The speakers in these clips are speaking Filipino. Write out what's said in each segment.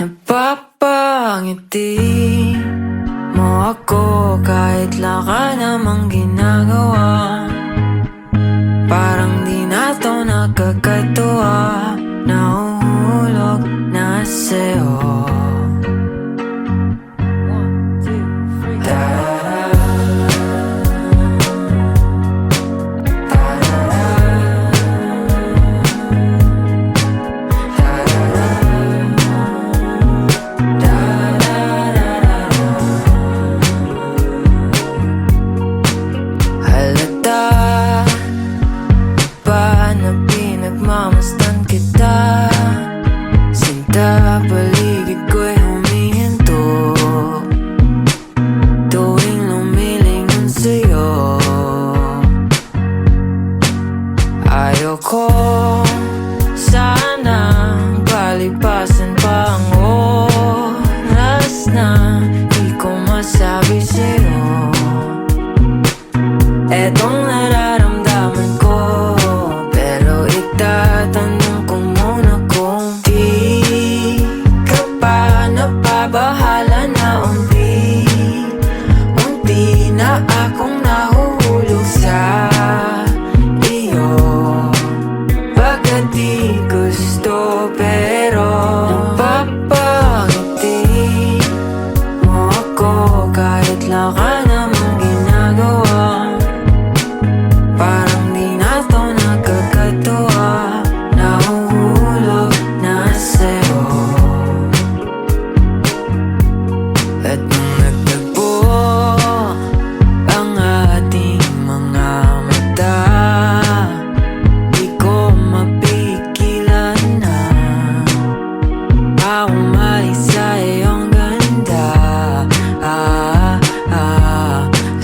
Napapangiti mo ako kahit wala ka namang ginagawa. Parang di na to nakakatuwa, nahuhulog na sa'yo. Nagmamasdan kita, sinta paligid ko'y humihinto tuwing lumilingon sa'yo. Ayoko sanang palipasan pa ang oras na di ko masabi sa'yo etong nararamdaman ko. Tatanong ko muna kung di ka pa napabahala na unti na akong nahuhulog sa iyo. Bakit di gusto pero napapangiti mo ako kahit wala ka namang ginagawa. Parang di na to nakakatuwa, nahuhulog na sa'yo. At nung nagtagpo ang ating mga mata, di ko mapigilan na umalis sa iyong ganda.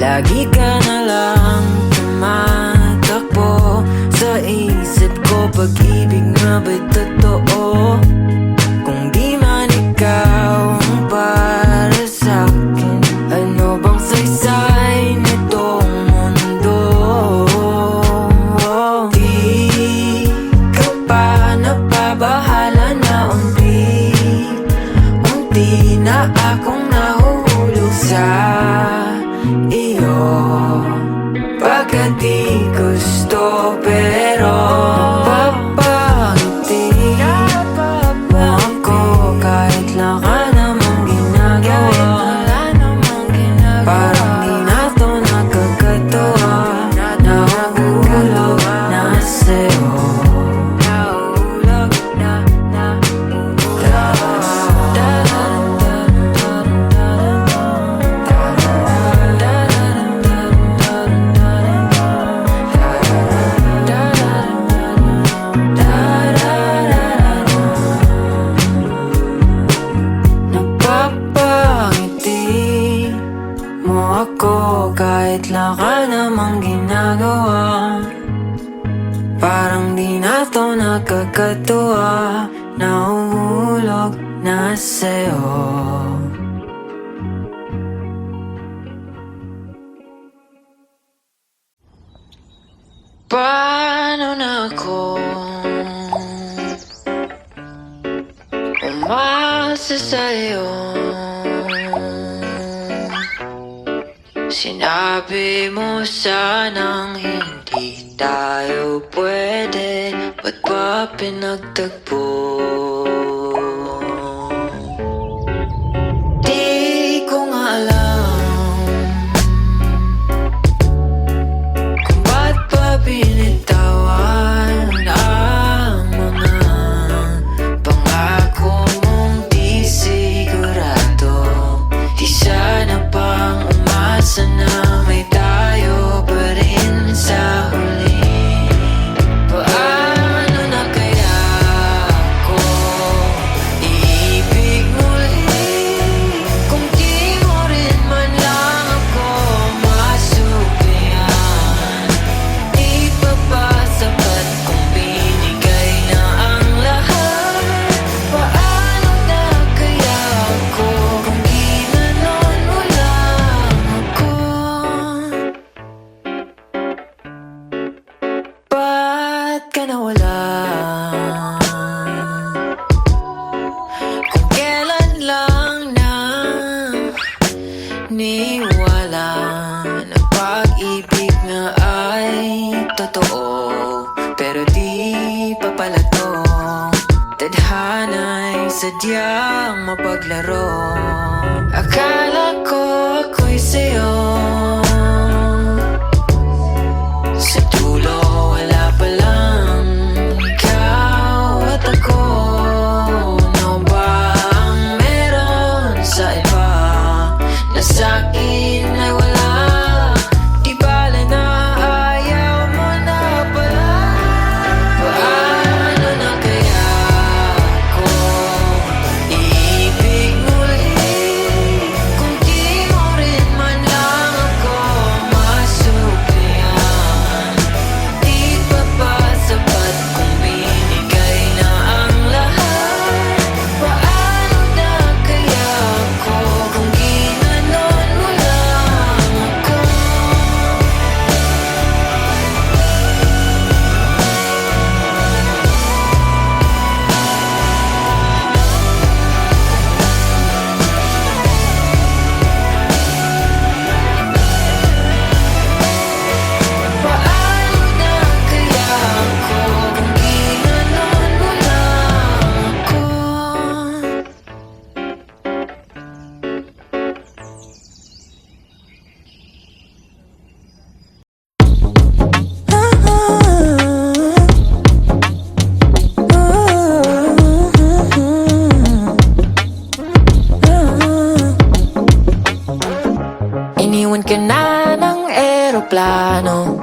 Lagi ka na lang tumatakbo sa isip ko. Pag-ibig nga ba'y totoo? Kung di man ikaw ang para sa'kin, ano bang saysay nitong mundo? Di ka pa napabahala na unti na akong nahuhulog sa iyo. Bakit di gusto pero napapangiti mo ako kahit wala ka namang ginagawa. Parang di na to nakakatuwa, nahuhulog na sa'yo. Napapangiti mo ako kahit wala ka namang ginagawa. Parang di na to nakakatuwa, nahuhulog na sa'yo. Paano na ako umasa sa'yo? Sinabi mo sanang hindi tayo pwede, ba't pa pinagtagpo? Di ko nga alam kung ba't pa binitawan ang mga pangako mong di sigurado. Di sana pang umasa na may tayo pa rin sa huli. Paano na kaya ako naniniwala na pag-ibig nga ay totoo, pero di pa pala to. Tadhana'y sadyang mapaglaro. Akala ko ako'y sa'yo, sa dulo wala palang ikaw at ako. Ano ba ang meron sa iba na sa'kin ay wala? Di bale na ayaw mo na pala. Paano na kaya ako iibig muli kung di mo rin man lang ako masuklihan? Di pa ba sapat kung binigay na ang lahat? Paano na kaya ako kung ginanon mo lang ako? Paano na kaya ako kung ginanon mo lang ako? Iniwan ka na ng eroplano.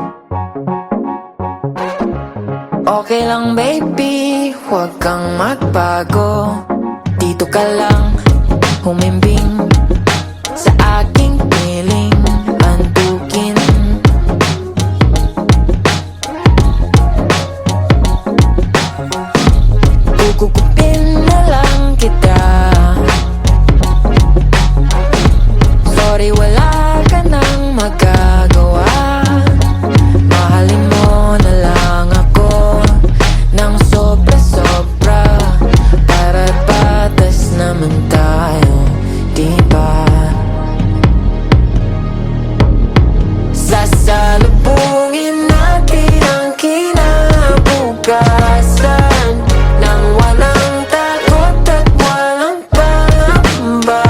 Okay lang baby, huwag kang magbago. Dito ka lang humimbing sa aking piling antukin. Kukupin na lang kita. Sorry, wala ka nang magagawa. Mahalin mo na lang ako ng sobra-sobra. Para't patas naman tayo, di ba? Sasalubungin natin ang kinabukasan nang walang takot at walang pangamba.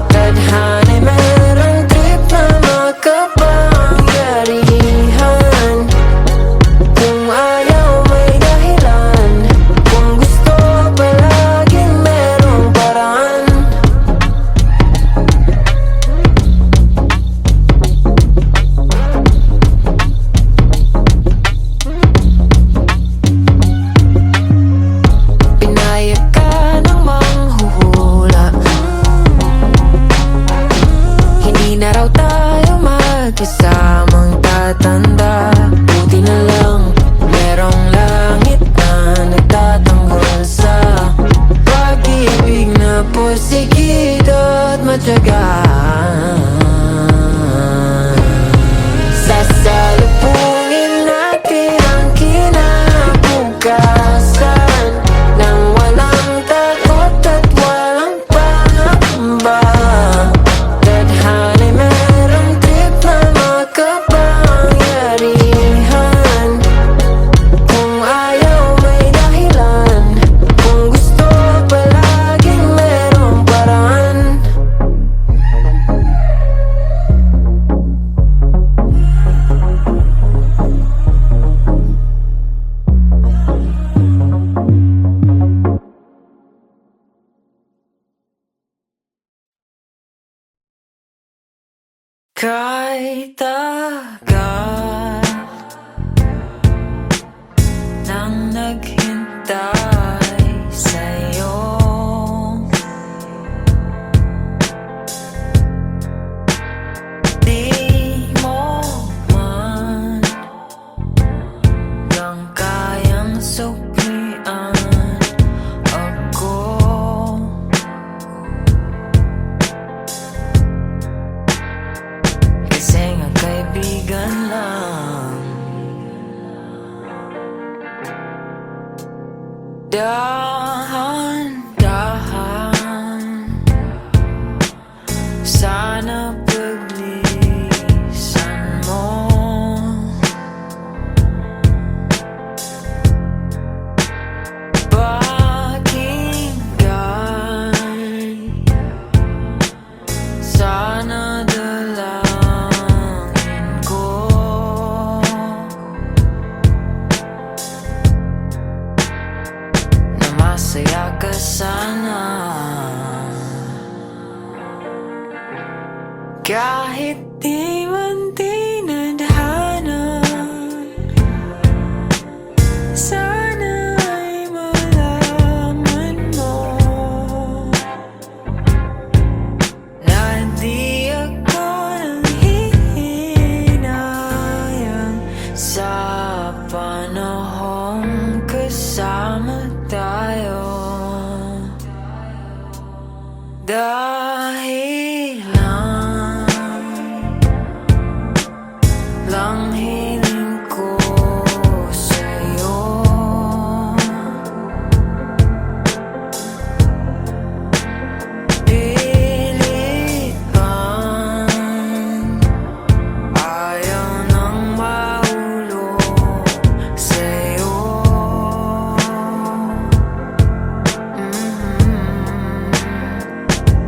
Tadhana'y merong trip na makapangyarihan. Kung ayaw may dahilan, kung gusto palaging merong paraan. Pinayag ka ng manghuhula, hindi na raw tayo magkasamang tatanda. Buti na lang merong langit na nagtatanggol sa pag-ibig na porsigido at matyaga. Sasalubungin natin ang kinabukasan nang walang takot at walang pangamba. Tadhana'y merong trip na makapangyarihan. Kung ayaw may dahilan, kung gusto palaging merong paraan. Kahit tagal nang naghintay sa'yo, di mo man lang kayang suklian ako. Kasi nga kaibigan Kahit di man tinadhana, sana'y malaman mo na di ako nanghihinayang sa panahong kasama tayo. Dahil lang hiling ko sa'yo, pilit bang ayaw nang mahulog sa'yo.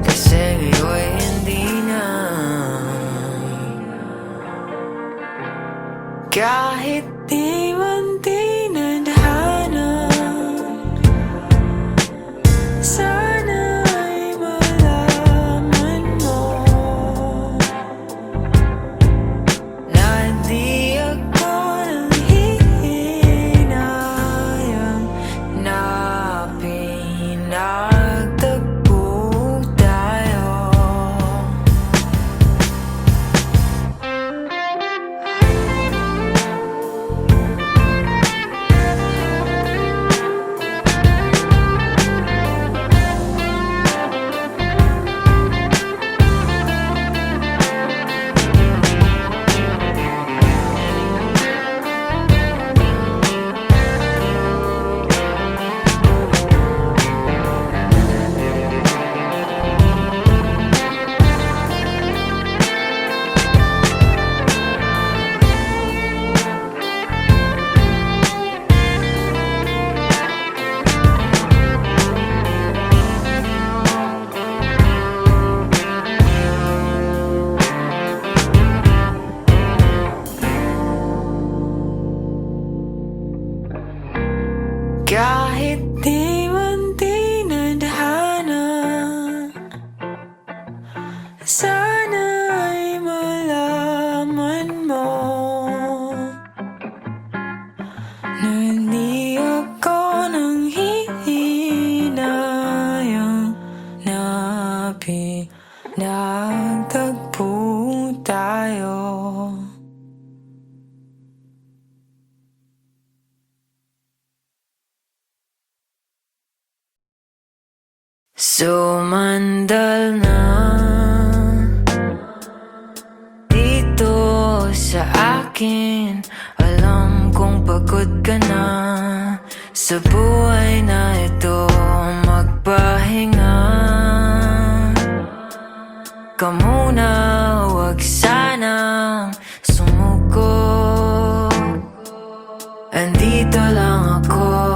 Kasi ngayon'y hindi na. Kahit di man tinadhana, sana'y malaman mo na di ako nanghihinayang na pinagtagpo tayo. Kahit di man tinadhana, sana'y malaman mo na di ako nanghihinayang na pinagtagpo tayo. Sumandal na dito sa akin. Alam kong pagod ka na sa buhay na ito. Magpahinga ka muna, wag sanang sumuko. Andito lang ako.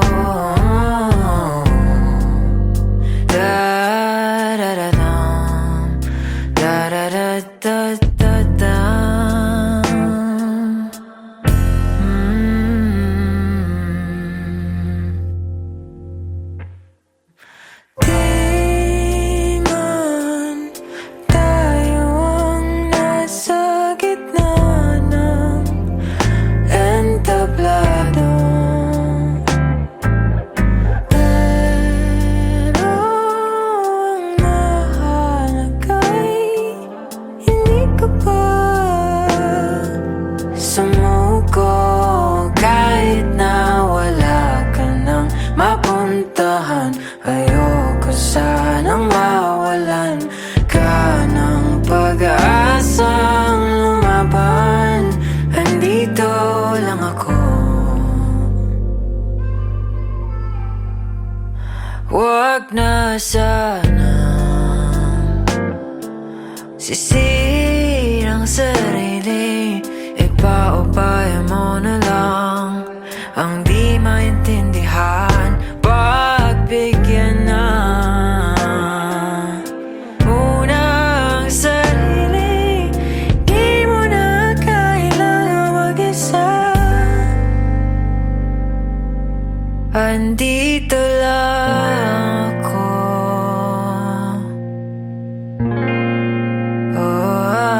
Di man tayo ang nasa gitna ng entablado, pero ang nahalagay hindi ka pa sumuko. Kahit na wala ka nang mapuntahan, ayoko sanang mawalan ka ng pag-aasang lumaban. Andito lang ako. Wag na sana sisirang sarili, ipaubaya mo na lang ang di maintindihan. Pagbigyan na muna ang sarili, di mo na kailangan mag-isa. Andito lang ako. Oh,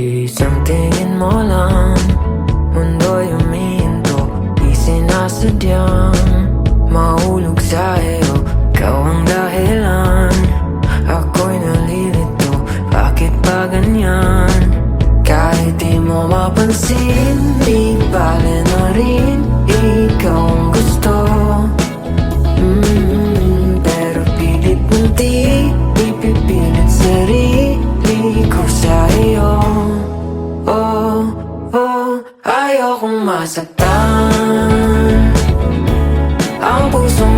Isang tingin mo lang, mundo'y humihinto. Di sinasadyang mahulog sa iyo. Ikaw ang dahilan, ako'y nalilito. Bakit ba ganyan? Kahit di mo mapansin, di bale na rin. Ikaw ang gusto. Pero pilit mong di ipipilit sarili ko sa iyo. Oh, ayokong masaktan ang pusong